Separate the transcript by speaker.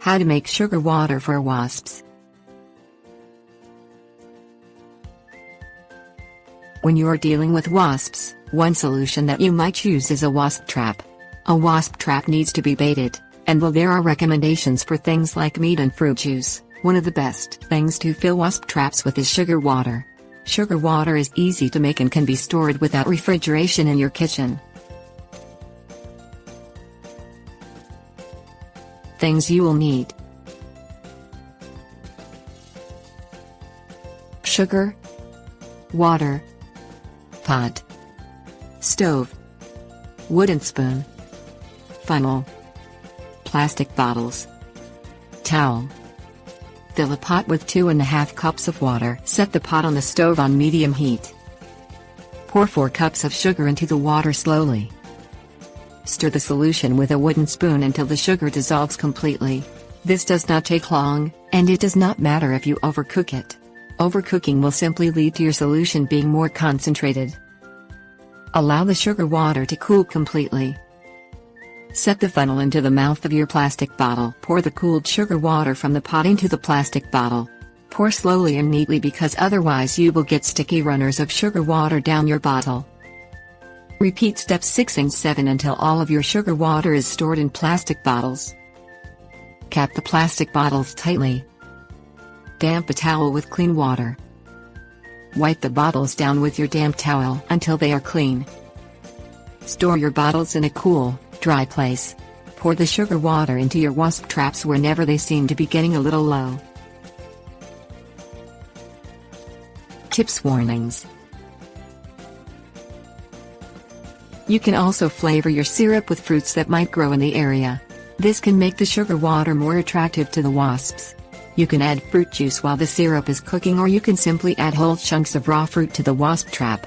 Speaker 1: How to make sugar water for wasps. When you are dealing with wasps, one solution that you might use is a wasp trap. A wasp trap needs to be baited, and while there are recommendations for things like meat and fruit juice, one of the best things to fill wasp traps with is sugar water. Sugar water is easy to make and can be stored without refrigeration in your kitchen. Things you will need: sugar, water, pot, stove, wooden spoon, funnel, plastic bottles, towel. Fill a pot with 2½ cups of water. Set the pot on the stove on medium heat. Pour 4 cups of sugar into the water slowly. Stir the solution with a wooden spoon until the sugar dissolves completely. This does not take long, and it does not matter if you overcook it. Overcooking will simply lead to your solution being more concentrated. Allow the sugar water to cool completely. Set the funnel into the mouth of your plastic bottle. Pour the cooled sugar water from the pot into the plastic bottle. Pour slowly and neatly because otherwise you will get sticky runners of sugar water down your bottle. Repeat steps 6 and 7 until all of your sugar water is stored in plastic bottles. Cap the plastic bottles tightly. Damp a towel with clean water. Wipe the bottles down with your damp towel until they are clean. Store your bottles in a cool, dry place. Pour the sugar water into your wasp traps whenever they seem to be getting a little low. Tips: warnings. You can also flavor your syrup with fruits that might grow in the area. This can make the sugar water more attractive to the wasps. You can add fruit juice while the syrup is cooking, or you can simply add whole chunks of raw fruit to the wasp trap.